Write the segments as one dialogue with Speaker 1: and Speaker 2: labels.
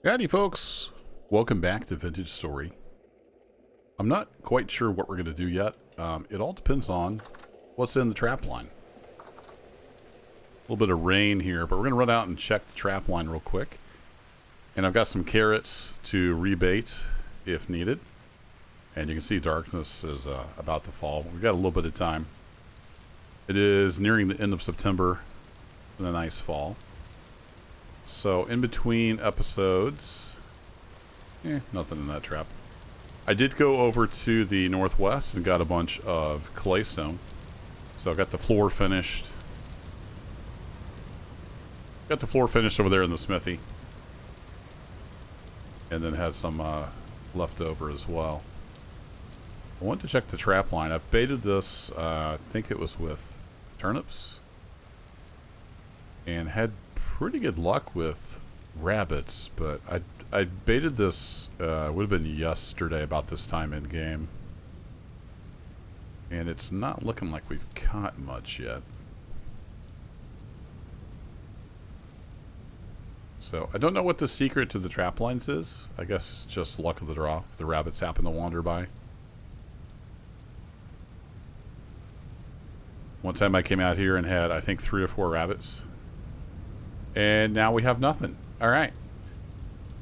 Speaker 1: Howdy folks, welcome back to Vintage Story. I'm not quite sure what we're going to do yet. It all depends on what's in the trap line. A little bit of rain here, but we're going to run out and check the trap line real quick. And I've got some carrots to rebait if needed. And you can see darkness is about to fall. We've got a little bit of time. It is nearing the end of September and a nice fall. So in between episodes, nothing in that trap. I did go over to the northwest and got a bunch of claystone. So I got the floor finished. Got the floor finished over there in the smithy. And then had some left over as well. I wanted to check the trap line. I've baited this, I think it was with turnips. And had pretty good luck with rabbits, but I baited this, would have been yesterday about this time in game. And it's not looking like we've caught much yet. So I don't know what the secret to the trap lines is. I guess just luck of the draw if the rabbits happen to wander by. One time I came out here and had, I think, 3 or 4 rabbits. And now we have nothing. All right.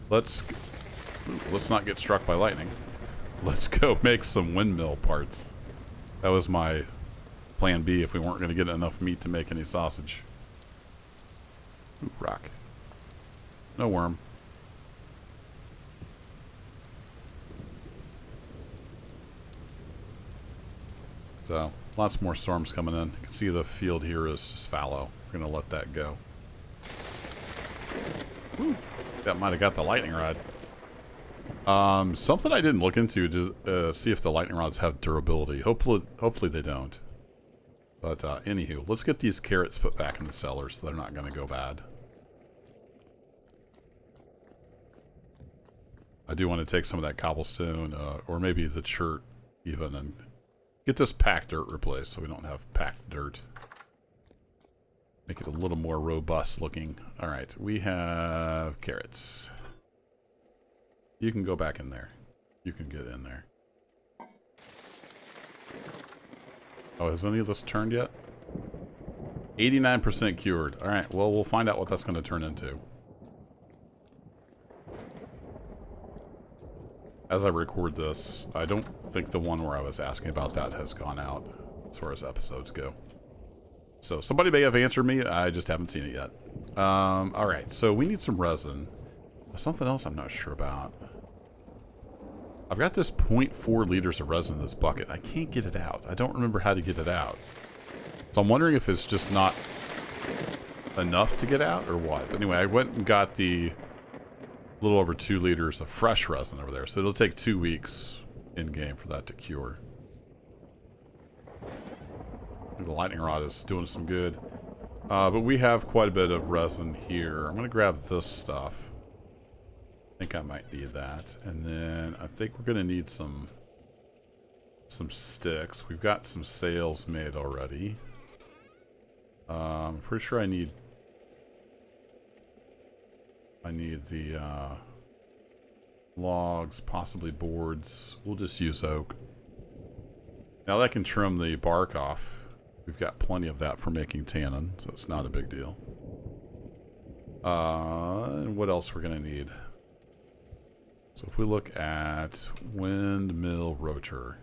Speaker 1: Let's not get struck by lightning. Let's go make some windmill parts. That was my plan B if we weren't going to get enough meat to make any sausage. Ooh, rock. No worm. So, lots more storms coming in. You can see the field here is just fallow. We're going to let that go. Whew. That might have got the lightning rod. Something I didn't look into to see if the lightning rods have durability. Hopefully they don't. But anywho, let's get these carrots put back in the cellar so they're not going to go bad. I do want to take some of that cobblestone, or maybe the chert even, and get this packed dirt replaced so we don't have packed dirt. Make it a little more robust looking. All right, we have carrots. You can go back in there. You can get in there. Oh, has any of this turned yet? 89% cured. All right, well, we'll find out what that's going to turn into. As I record this, I don't think the one where I was asking about that has gone out as far as episodes go. So somebody may have answered me. I just haven't seen it yet. All right, so we need some resin. Something else I'm not sure about. I've got this 0.4 liters of resin in this bucket. I can't get it out. I don't remember how to get it out. So I'm wondering if it's just not enough to get out or what. But anyway, I went and got the little over 2 liters of fresh resin over there. So it'll take 2 weeks in game for that to cure. The lightning rod is doing some good. But we have quite a bit of resin here. I'm going to grab this stuff. I think I might need that. And then I think we're going to need some sticks. We've got some sails made already. I'm pretty sure I need the logs, possibly boards. We'll just use oak. Now that can trim the bark off. We've got plenty of that for making tannin, so it's not a big deal. And what else we're going to need? So if we look at windmill rotor,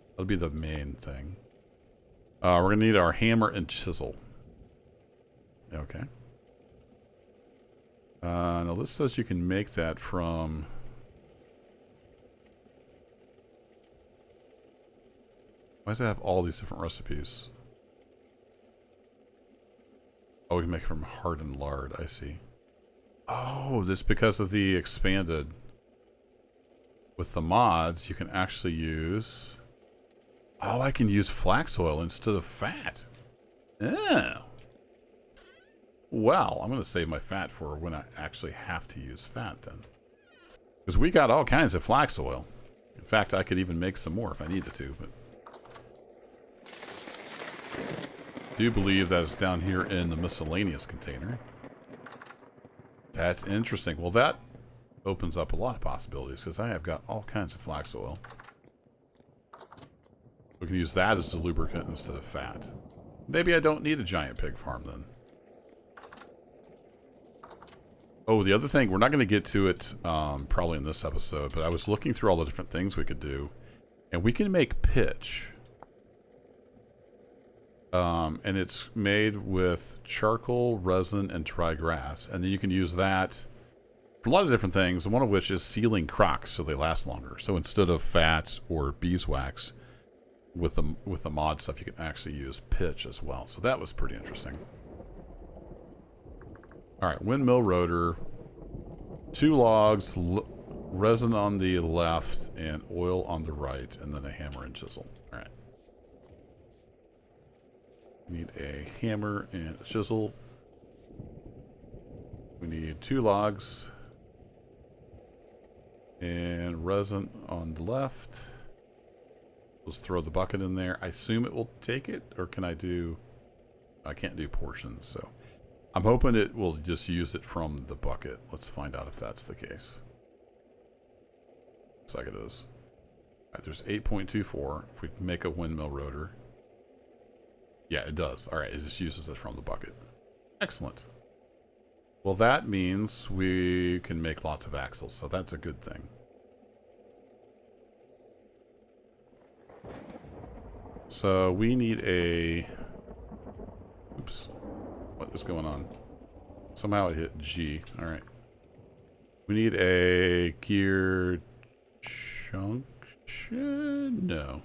Speaker 1: that'll be the main thing. We're going to need our hammer and chisel. Okay. Now this says you can make that from... Why does it have all these different recipes? Oh, we can make it from hardened lard, I see. Oh, this is because of the expanded. With the mods, you can actually use... Oh, I can use flax oil instead of fat. Oh. Well, I'm going to save my fat for when I actually have to use fat then. Because we got all kinds of flax oil. In fact, I could even make some more if I needed to, but... I do believe that it's down here in the miscellaneous container. That's interesting. Well, that opens up a lot of possibilities because I have got all kinds of flax oil. We can use that as a lubricant instead of fat. Maybe I don't need a giant pig farm then. Oh, the other thing, we're not going to get to it probably in this episode, but I was looking through all the different things we could do, and we can make pitch. And it's made with charcoal, resin, and dry grass. And then you can use that for a lot of different things, one of which is sealing crocks so they last longer. So instead of fats or beeswax with the mod stuff, you can actually use pitch as well. So that was pretty interesting. All right, windmill rotor, 2 logs, resin on the left, and oil on the right, and then a hammer and chisel. All right. We need a hammer and a chisel. We need 2 logs and resin on the left. Let's throw the bucket in there. I assume it will take it, or can I do... I can't do portions, so... I'm hoping it will just use it from the bucket. Let's find out if that's the case. Looks like it is. All right, there's 8.24. If we make a windmill rotor... Yeah, it does. All right, it just uses it from the bucket. Excellent. Well, that means we can make lots of axles, so that's a good thing. So we need a... Oops. What is going on? Somehow I hit G. All right. We need a gear junction? No.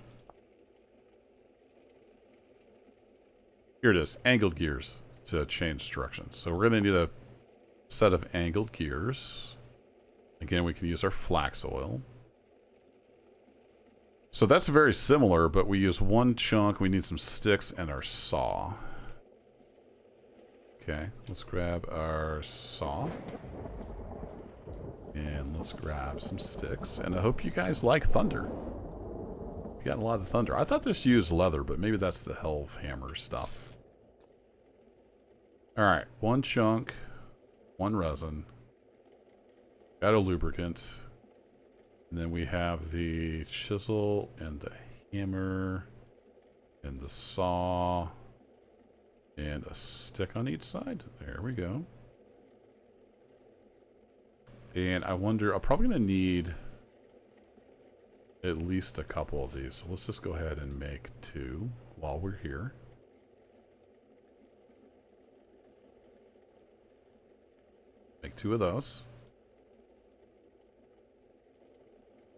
Speaker 1: Here it is. Angled gears to change direction. So we're going to need a set of angled gears. Again, we can use our flax oil. So that's very similar, but we use 1 chunk. We need some sticks and our saw. Okay, let's grab our saw. And let's grab some sticks. And I hope you guys like thunder. We got a lot of thunder. I thought this used leather, but maybe that's the Helve hammer stuff. Alright, 1 chunk, 1 resin. Got a lubricant. And then we have the chisel and the hammer and the saw and a stick on each side. There we go. And I wonder, I'm probably going to need at least a couple of these. So let's just go ahead and make 2 while we're here. Make 2 of those.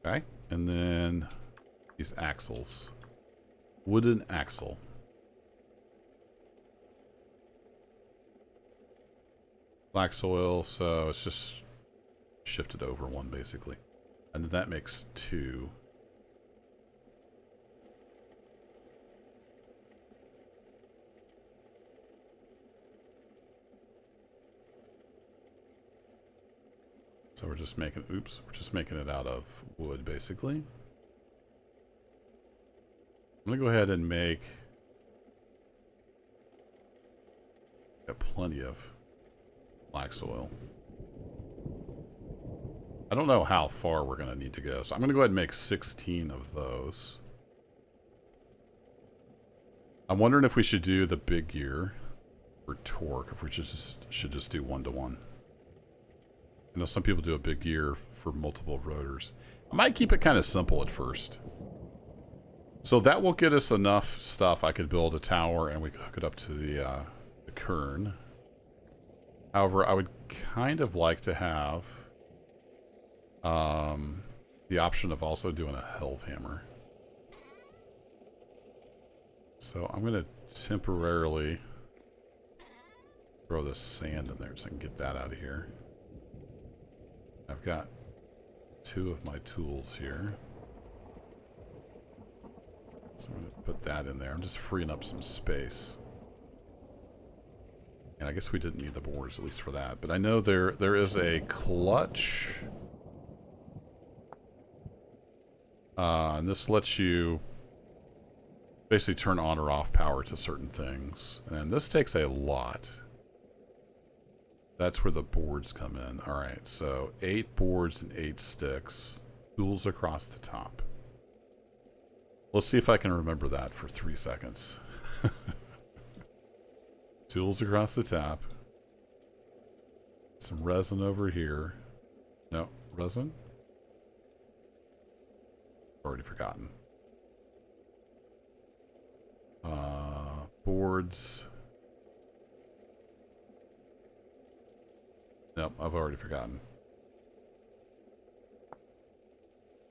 Speaker 1: Okay, and then these axles. Wooden axle. Black soil, so it's just shifted over 1 basically. And then that makes 2. So we're just making, oops, we're just making it out of wood, basically. I'm going to go ahead and make, got plenty of black soil. I don't know how far we're going to need to go, so I'm going to go ahead and make 16 of those. I'm wondering if we should do the big gear for torque, if we should just do 1-to-1. I know some people do a big gear for multiple rotors. I might keep it kind of simple at first. So that will get us enough stuff. I could build a tower and we could hook it up to the kern. However, I would kind of like to have the option of also doing a Helve hammer. So I'm going to temporarily throw this sand in there so I can get that out of here. I've got 2 of my tools here. So I'm going to put that in there. I'm just freeing up some space. And I guess we didn't need the boards, at least for that. But I know there is a clutch. And this lets you basically turn on or off power to certain things. And this takes a lot. That's where the boards come in. All right, so 8 boards and 8 sticks. Tools across the top. Let's see if I can remember that for 3 seconds. Tools across the top. Some resin over here. No, resin? Already forgotten. Boards. Nope, I've already forgotten.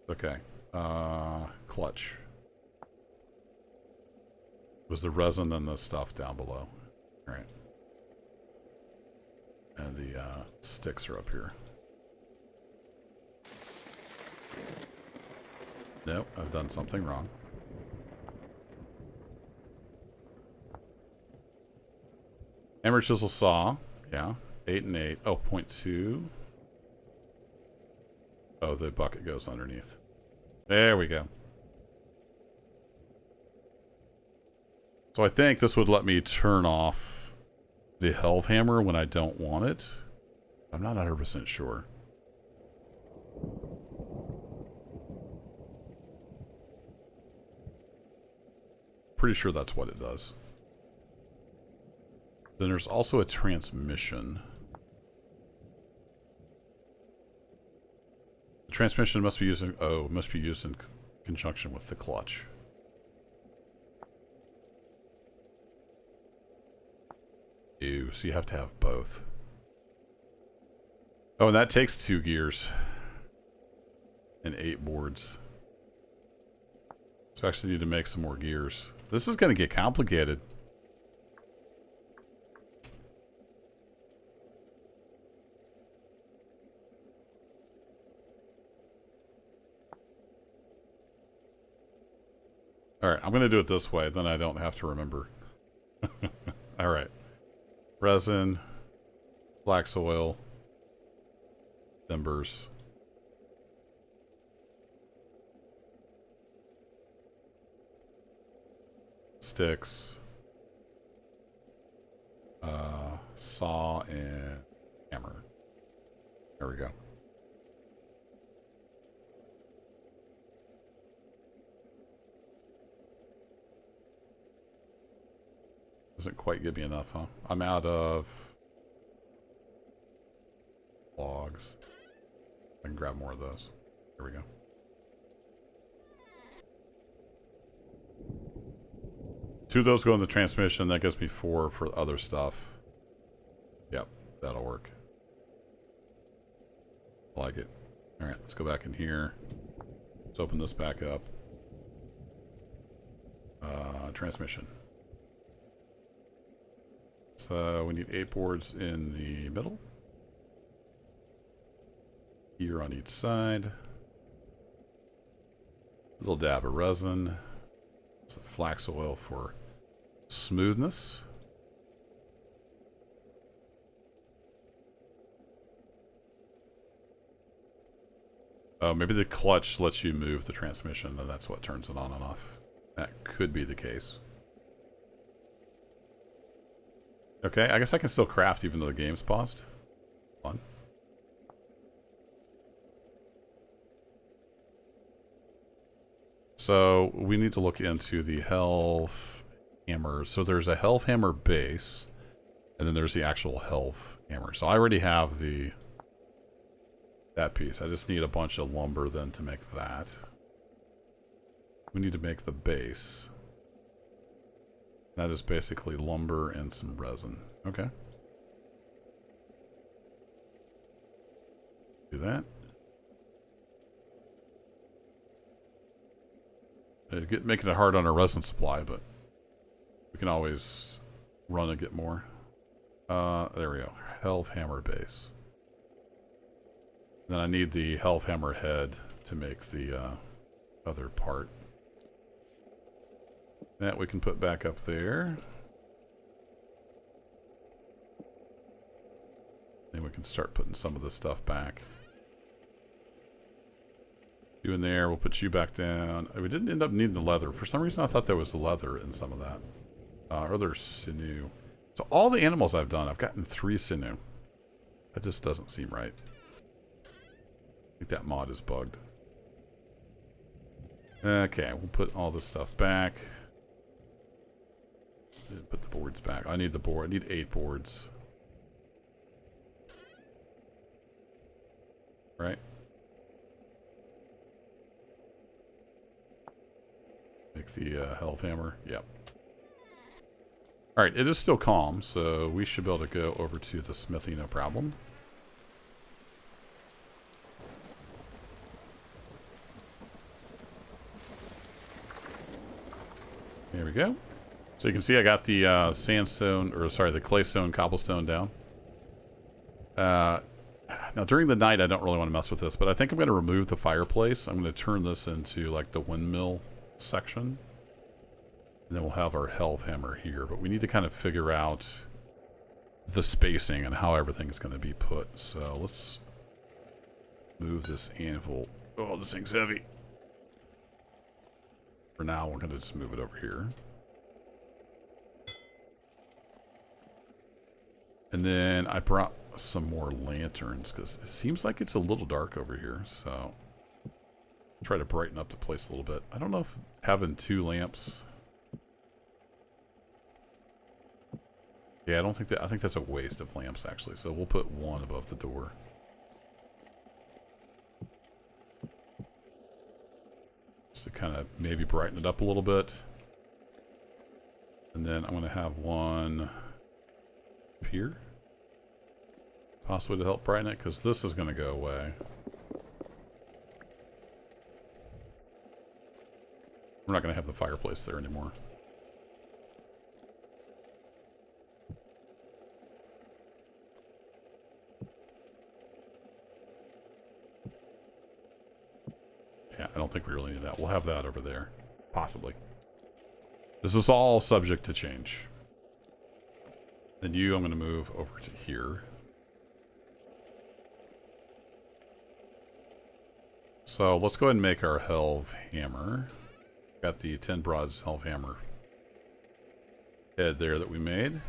Speaker 1: Okay. Clutch. Was the resin and the stuff down below. All right. And the sticks are up here. Nope, I've done something wrong. Hammer, chisel, saw. Yeah. 8 and 8. Oh, 0.2. Oh, the bucket goes underneath. There we go. So I think this would let me turn off the Helve Hammer when I don't want it. I'm not 100% sure. Pretty sure that's what it does. Then there's also a transmission. The transmission must be used in, must be used in conjunction with the clutch. Ew, so you have to have both. Oh, and that takes 2 gears. And 8 boards. So I actually need to make some more gears. This is going to get complicated. Alright, I'm going to do it this way, then I don't have to remember. Alright. Resin, flax oil, timbers. Sticks. Saw and hammer. There we go. Doesn't quite give me enough, huh? I'm out of logs. I can grab more of those. There we go. Two of those go in the transmission. That gives me 4 for other stuff. Yep, that'll work. I like it. Alright, let's go back in here. Let's open this back up. Transmission. So we need 8 boards in the middle. Here on each side. Little dab of resin. Some flax oil for smoothness. Oh, maybe the clutch lets you move the transmission, and that's what turns it on and off. That could be the case. Okay, I guess I can still craft even though the game's paused. Fun. So we need to look into the Helve Hammer. So there's a Helve Hammer base, and then there's the actual Helve Hammer. So I already have that piece. I just need a bunch of lumber then to make that. We need to make the base. That is basically lumber and some resin. Okay. Do that. Making it hard on our resin supply, but we can always run and get more. There we go. Helve Hammer base. Then I need the Helve Hammer head to make the other part. That we can put back up there. Then we can start putting some of this stuff back. You in there, we'll put you back down. We didn't end up needing the leather. For some reason I thought there was leather in some of that. Or there's sinew. So all the animals I've done, I've gotten 3 sinew. That just doesn't seem right. I think that mod is bugged. Okay, we'll put all this stuff back. Put the boards back. I need the board. I need 8 boards. Right? Make the Helve Hammer. Yep. Alright, it is still calm, so we should be able to go over to the smithy, no problem. There we go. So you can see I got the sandstone, or sorry, the claystone cobblestone down. Now during the night I don't really want to mess with this, but I think I'm going to remove the fireplace. I'm going to turn this into like the windmill section. And then we'll have our Helve Hammer here, but we need to kind of figure out the spacing and how everything is going to be put. So let's move this anvil. Oh, this thing's heavy. For now, we're going to just move it over here. And then I brought some more lanterns because it seems like it's a little dark over here. So try to brighten up the place a little bit. I don't know if having 2 lamps. Yeah, I don't think that. I think that's a waste of lamps actually. So we'll put 1 above the door. Just to kind of maybe brighten it up a little bit. And then I'm going to have 1 up here. Possibly to help brighten it, because this is going to go away. We're not going to have the fireplace there anymore. Yeah, I don't think we really need that. We'll have that over there. Possibly. This is all subject to change. Then you, I'm going to move over to here. So let's go ahead and make our Helve Hammer. Got the 10 Broads Helve Hammer head there that we made.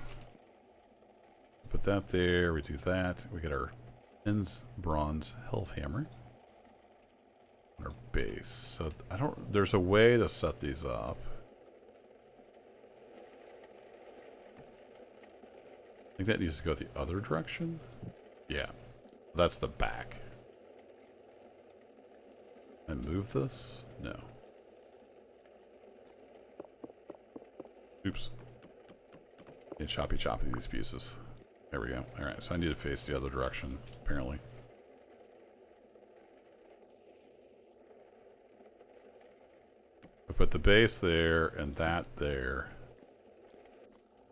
Speaker 1: Put that there. We do that. We get our 10 Bronze Helve Hammer. Our base. So I don't. There's a way to set these up. I think that needs to go the other direction. Yeah, that's the back. And move this? No. Oops. Need choppy these pieces. There we go. All right, so I need to face the other direction apparently. I put the base there and that there.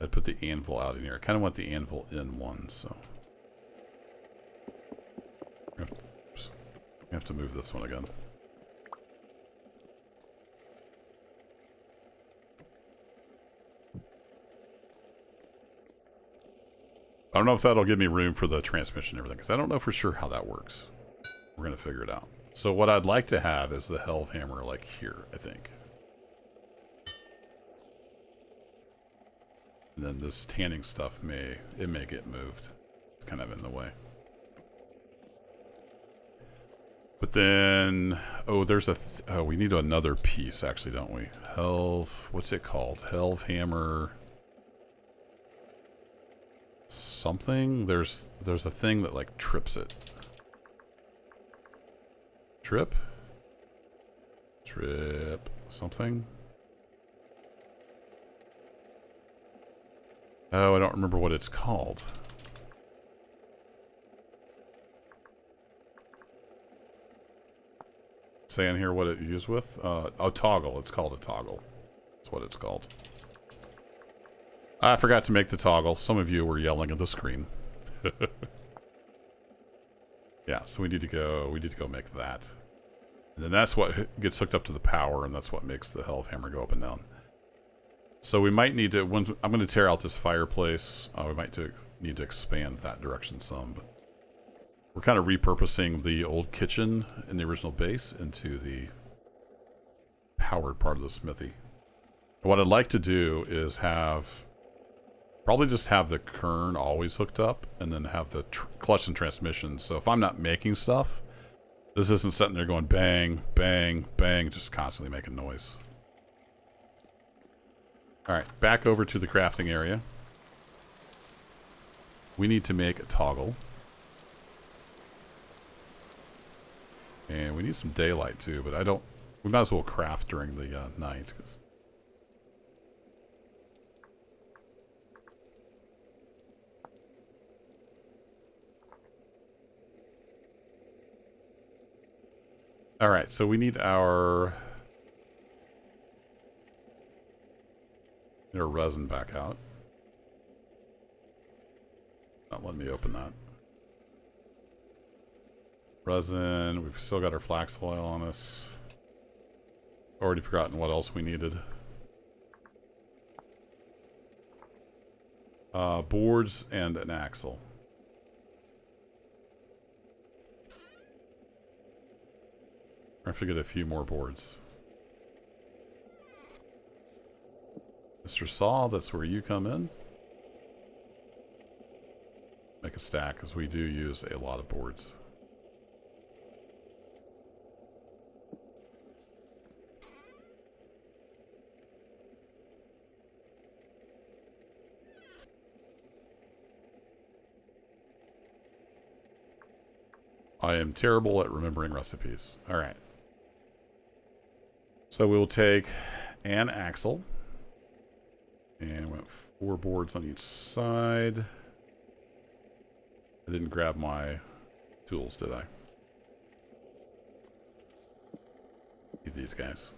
Speaker 1: I put the anvil out in here. I kind of want the anvil in one, so. I have to move this one again. I don't know if that'll give me room for the transmission and everything, because I don't know for sure how that works. We're going to figure it out. So what I'd like to have is the Helve Hammer like here, I think. And then this tanning stuff may get moved. It's kind of in the way. But then, oh, there's a, we need another piece actually, don't we? Helve, what's it called? Helve Hammer something. There's a thing that like trips it. Trip something. Oh, I don't remember what it's called. Saying here what it used with? Oh, toggle. It's called a toggle. That's what it's called. I forgot to make the toggle. Some of you were yelling at the screen. Yeah, so we need to go make that. And then that's what gets hooked up to the power, and that's what makes the Helve Hammer go up and down. So we might need to, I'm going to tear out this fireplace. We might need to expand that direction some, but we're kind of repurposing the old kitchen in the original base into the powered part of the smithy. And what I'd like to do is have Probably just have the kern always hooked up and then have the clutch and transmission. So if I'm not making stuff, this isn't sitting there going bang, bang, bang, just constantly making noise. All right, back over to the crafting area. We need to make a toggle. And we need some daylight too, but we might as well craft during the night. All right, so we need our resin back out. Not letting me open that. Resin, we've still got our flax oil on us. Already forgotten what else we needed. Boards and an axle. I have to get a few more boards. Mr. Saw, that's where you come in. Make a stack, because we do use a lot of boards. I am terrible at remembering recipes. All right. So we'll take an axle. And we have 4 boards on each side. I didn't grab my tools, did I? Need these guys.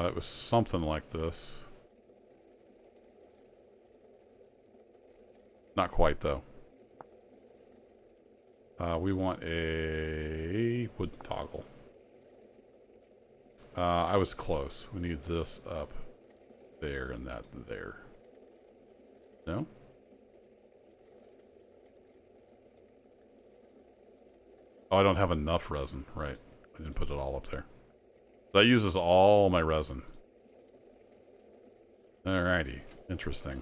Speaker 1: It was something like this. Not quite, though. We want a wood toggle. I was close. We need this up there and that there. No? Oh, I don't have enough resin. Right. I didn't put it all up there. That uses all my resin. Alrighty. Interesting.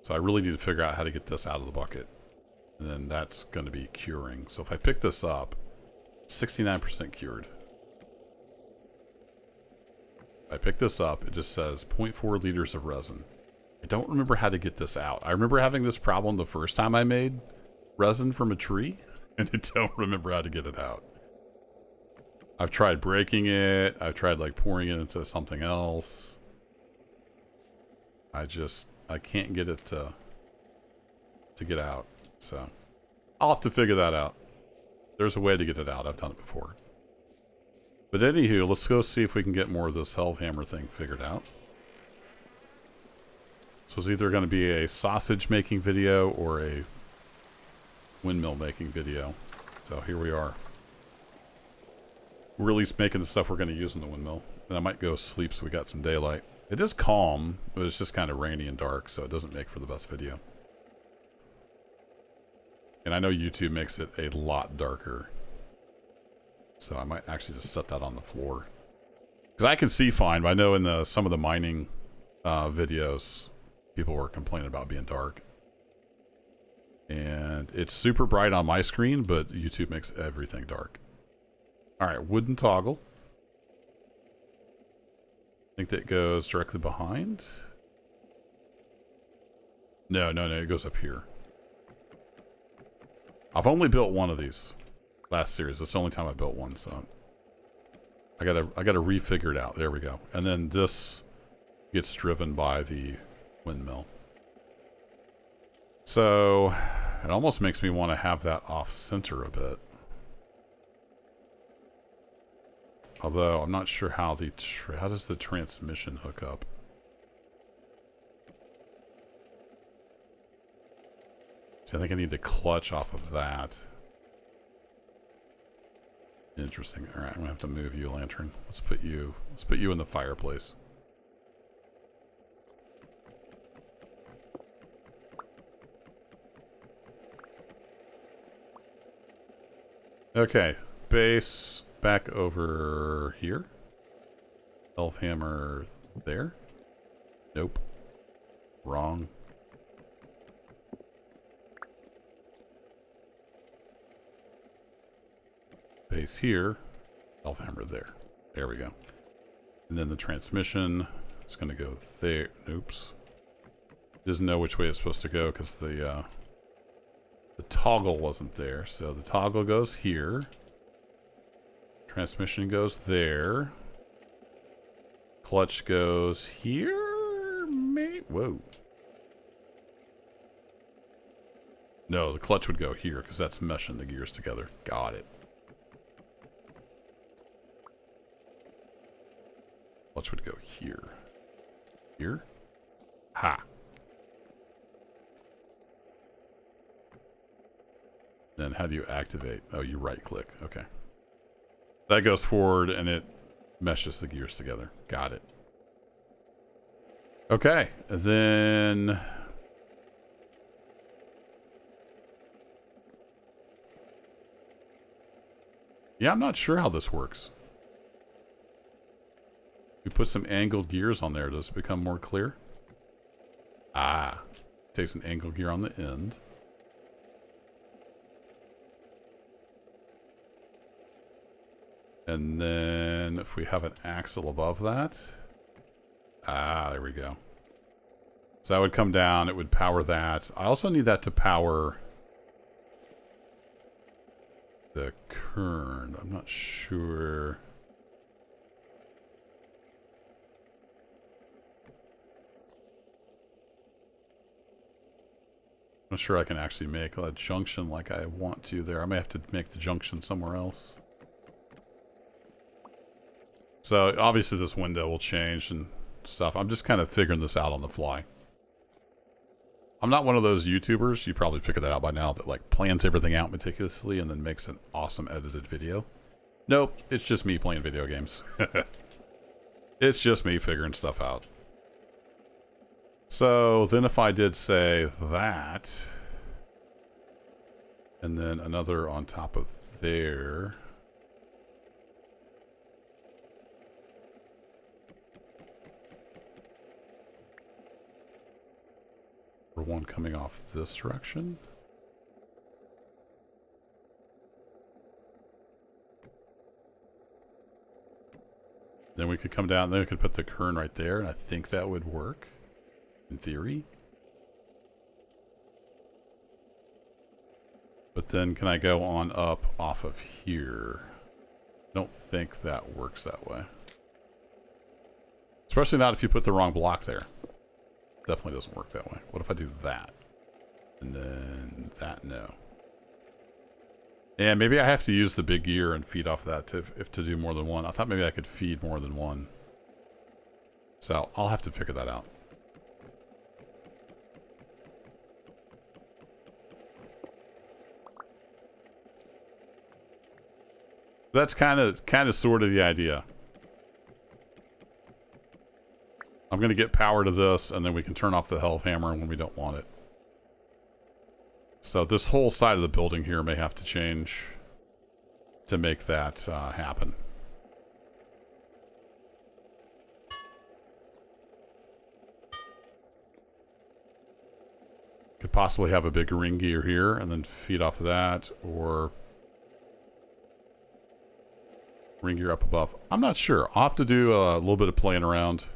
Speaker 1: So I really need to figure out how to get this out of the bucket. And then that's going to be curing. So if I pick this up, 69% cured. If I pick this up, it just says 0.4 liters of resin. I don't remember how to get this out. I remember having this problem the first time I made resin from a tree, and I don't remember how to get it out. I've tried breaking it. I've tried like pouring it into something else. I can't get it to get out. So I'll have to figure that out. There's a way to get it out. I've done it before. But anywho, let's go see if we can get more of this Hellhammer thing figured out. So it's either going to be a sausage making video or a windmill making video. So here we are. We're at least making the stuff we're going to use in the windmill. And I might go sleep so we got some daylight. It is calm, but it's just kind of rainy and dark, so it doesn't make for the best video. And I know YouTube makes it a lot darker. So I might actually just set that on the floor. Because I can see fine, but I know in some of the mining videos, people were complaining about being dark. And it's super bright on my screen, but YouTube makes everything dark. Alright, wooden toggle. I think that goes directly behind. No, it goes up here. I've only built one of these last series. That's the only time I built one, so I gotta refigure it out. There we go. And then this gets driven by the windmill. So it almost makes me want to have that off center a bit. Although I'm not sure how how does the transmission hook up? See, I think I need to clutch off of that. Interesting. All right, I'm gonna have to move you, Lantern. Let's put you in the fireplace. Okay, base back over here. Elf hammer there. Nope. Wrong. Base here. Elf hammer there. There we go. And then the transmission is going to go there. Oops. Doesn't know which way it's supposed to go because the toggle wasn't there. So the toggle goes here. Transmission goes there. Clutch goes here. Whoa. No, the clutch would go here because that's meshing the gears together. Got it. Clutch would go here. Here? Ha. Then how do you activate? Oh, you right click. Okay. That goes forward and it meshes the gears together. Got it. Okay. Then... yeah, I'm not sure how this works. We put some angled gears on there. Does it become more clear? Ah. Takes an angled gear on the end. And then if we have an axle above that. Ah, there we go. So that would come down. It would power that. I also need that to power the kern. I'm not sure. I'm not sure I can actually make a junction like I want to there. I may have to make the junction somewhere else. So obviously this window will change and stuff. I'm just kind of figuring this out on the fly. I'm not one of those YouTubers, you probably figured that out by now, that like plans everything out meticulously and then makes an awesome edited video. Nope, it's just me playing video games. It's just me figuring stuff out. So then if I did say that, and then another on top of there, or one coming off this direction. Then we could come down, then we could put the kern right there, and I think that would work, in theory. But then can I go on up off of here? I don't think that works that way. Especially not if you put the wrong block there. Definitely doesn't work that way. What if I do that? And then that, no. And maybe I have to use the big gear and feed off that to do more than one. I thought maybe I could feed more than one. So I'll have to figure that out. That's kind of sort of the idea. I'm going to get power to this, and then we can turn off the Hell Hammer when we don't want it. So this whole side of the building here may have to change to make that happen. Could possibly have a big ring gear here, and then feed off of that, or ring gear up above. I'm not sure. I'll have to do a little bit of playing around.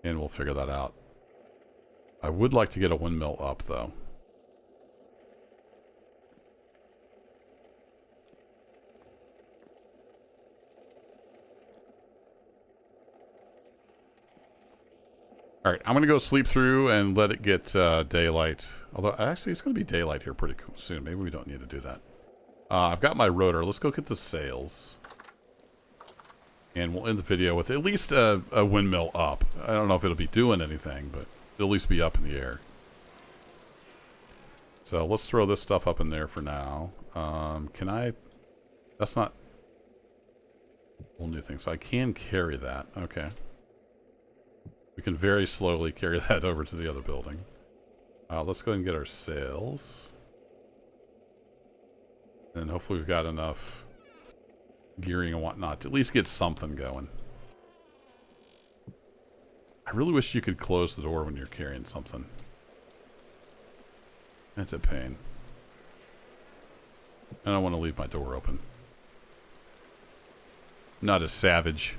Speaker 1: And we'll figure that out. I would like to get a windmill up, though. Alright, I'm going to go sleep through and let it get daylight. Although, actually, it's going to be daylight here pretty soon. Maybe we don't need to do that. I've got my rotor. Let's go get the sails. And we'll end the video with at least a windmill up. I don't know if it'll be doing anything, but it'll at least be up in the air. So let's throw this stuff up in there for now. Can I... That's not... a whole new thing. So I can carry that. Okay. We can very slowly carry that over to the other building. Let's go ahead and get our sails. And hopefully we've got enough gearing and whatnot to at least get something going. I really wish you could close the door when you're carrying something. It's a pain. I don't want to leave my door open. I'm not a savage.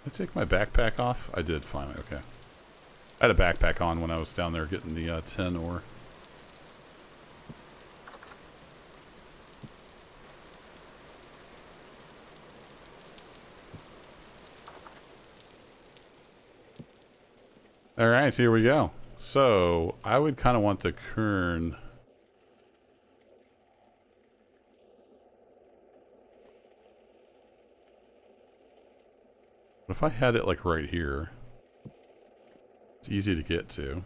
Speaker 1: Did I take my backpack off? I did finally, okay. I had a backpack on when I was down there getting the tin ore. Alright, here we go. So, I would kind of want the kern... What if I had it like right here? It's easy to get to. And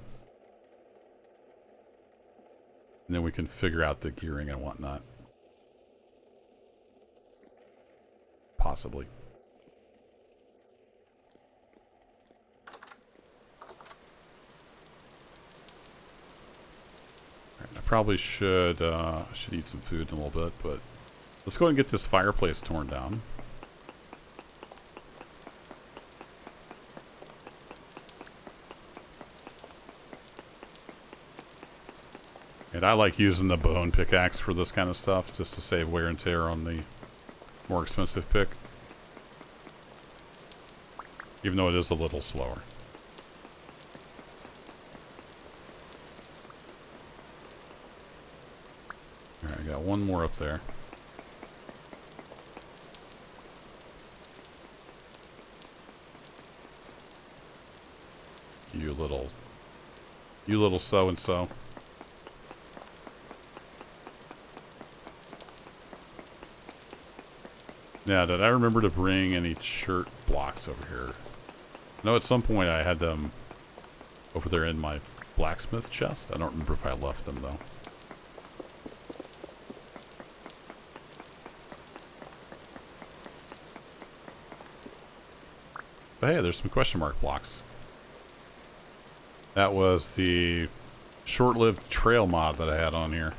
Speaker 1: then we can figure out the gearing and whatnot. Possibly. I probably should eat some food in a little bit, but let's go ahead and get this fireplace torn down. And I like using the bone pickaxe for this kind of stuff, just to save wear and tear on the more expensive pick. Even though it is a little slower. Alright, I got one more up there. You little so-and-so. Now, did I remember to bring any shirt blocks over here? I know at some point I had them over there in my blacksmith chest. I don't remember if I left them, though. But hey, there's some question mark blocks. That was the short-lived trail mod that I had on here.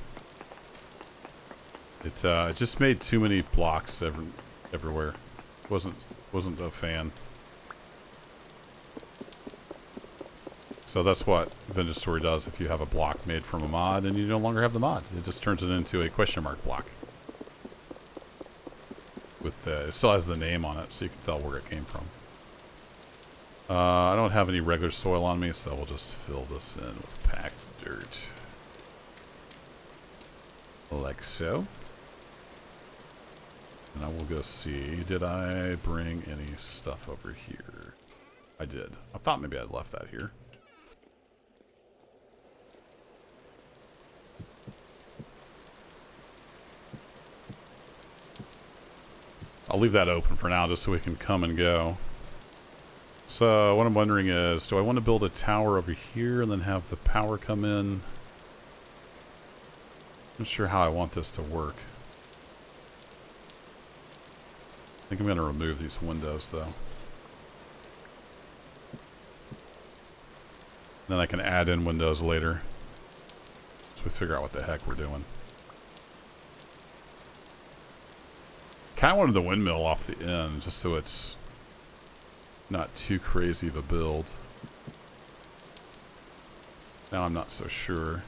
Speaker 1: It just made too many blocks everywhere. Wasn't a fan. So that's what Vintage Story does if you have a block made from a mod and you no longer have the mod. It just turns it into a question mark block. With it still has the name on it, so you can tell where it came from. I don't have any regular soil on me, so we'll just fill this in with packed dirt. Like so. And I will go see, did I bring any stuff over here? I did. I thought maybe I'd left that here. I'll leave that open for now just so we can come and go. So what I'm wondering is, do I want to build a tower over here and then have the power come in? I'm not sure how I want this to work. I think I'm going to remove these windows, though. Then I can add in windows later. So we figure out what the heck we're doing. Kind of wanted the windmill off the end, just so it's not too crazy of a build. Now I'm not so sure.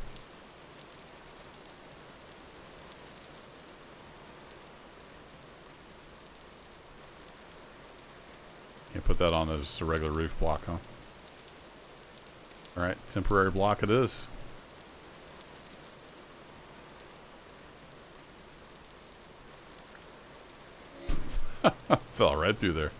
Speaker 1: Can't put that on as just a regular roof block, huh? Alright, temporary block it is. Fell right through there.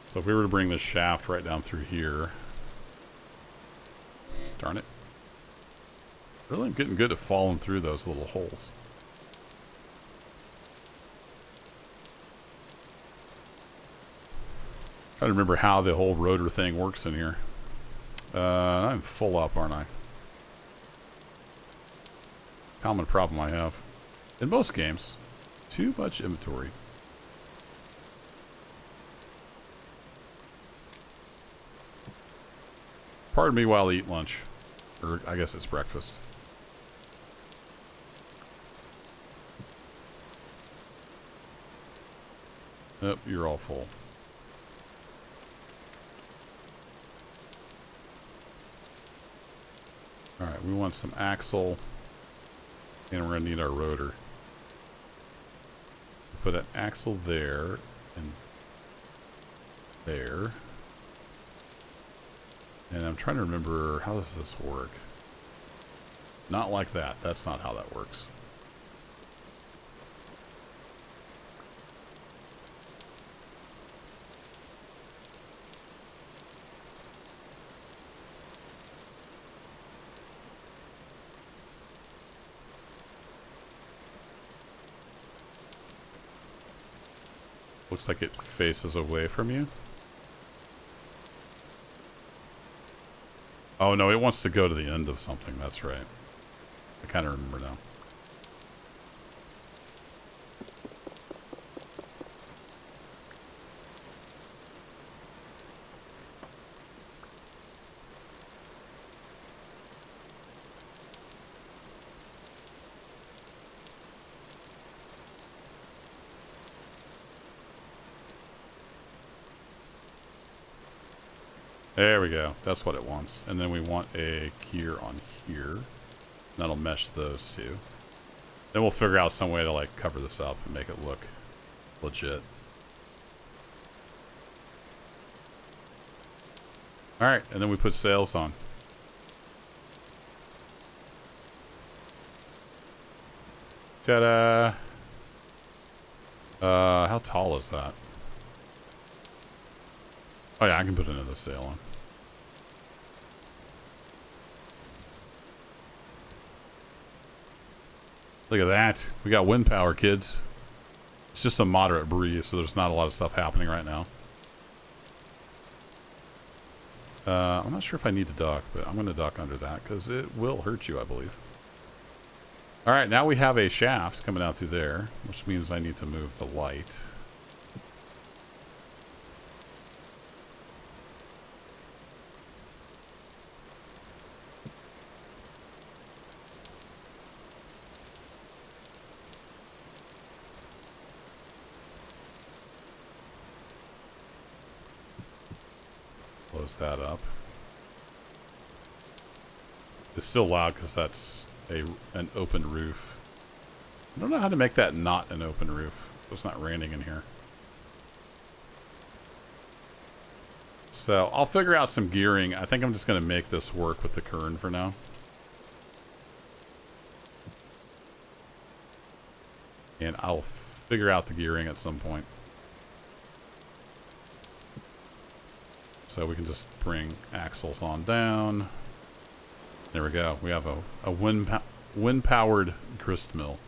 Speaker 1: So if we were to bring this shaft right down through here. Darn it. Really, I'm getting good at falling through those little holes. Trying to remember how the whole rotor thing works in here. I'm full up, aren't I? Common problem I have. In most games. Too much inventory. Pardon me while I eat lunch. Or I guess it's breakfast. Nope, you're all full. Alright, we want some axle. And we're going to need our rotor. Put an axle there. And there. And I'm trying to remember, how does this work? Not like that. That's not how that works. Looks like it faces away from you. Oh no, it wants to go to the end of something. That's right. I kind of remember now. There we go. That's what it wants. And then we want a gear on here. That'll mesh those two. Then we'll figure out some way to like cover this up and make it look legit. Alright, and then we put sails on. Ta-da! How tall is that? Oh yeah, I can put another sail on. Look at that. We got wind power, kids. It's just a moderate breeze, so there's not a lot of stuff happening right now. I'm not sure if I need to dock, but I'm going to dock under that because it will hurt you, I believe. Alright, now we have a shaft coming out through there, which means I need to move the light. Close that up. It's still loud because that's an open roof. I don't know how to make that not an open roof, so it's not raining in here. So I'll figure out some gearing. I think I'm just going to make this work with the kern for now. And I'll figure out the gearing at some point. So we can just bring axles on down. There we go. We have a wind-powered grist mill.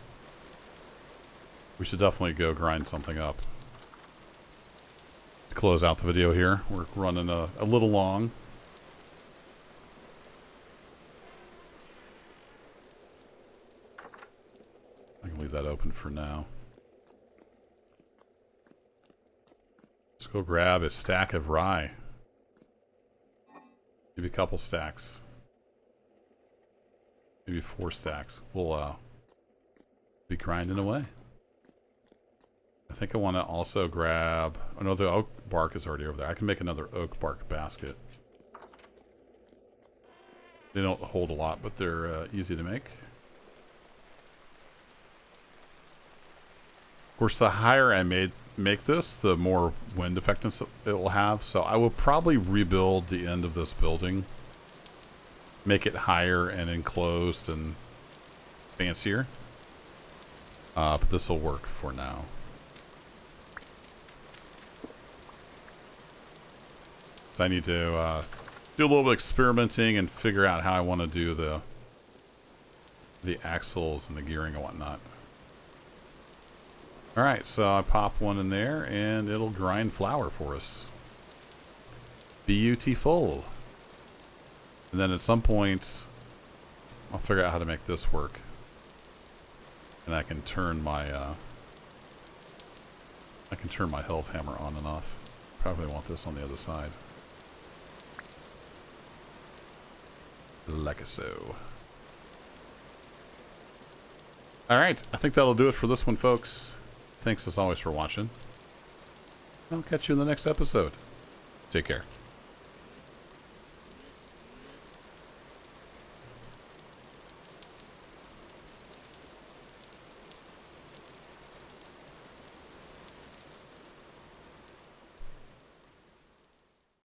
Speaker 1: We should definitely go grind something up. To close out the video here, we're running a little long. I can leave that open for now. Let's go grab a stack of rye. Maybe a couple stacks. Maybe 4 stacks. We'll be grinding away. I think I want to also grab... Oh no, the oak bark is already over there. I can make another oak bark basket. They don't hold a lot, but they're easy to make. Of course, the higher I make this, the more wind effectiveness it will have. So I will probably rebuild the end of this building. Make it higher and enclosed and fancier. But this will work for now. So I need to do a little bit of experimenting and figure out how I want to do the axles and the gearing and whatnot. Alright, so I pop one in there and it'll grind flour for us. Beautiful. And then at some point, I'll figure out how to make this work. And I can turn my health hammer on and off. Probably want this on the other side. Like so. Alright, I think that'll do it for this one, folks. Thanks as always for watching. I'll catch you in the next episode. Take care.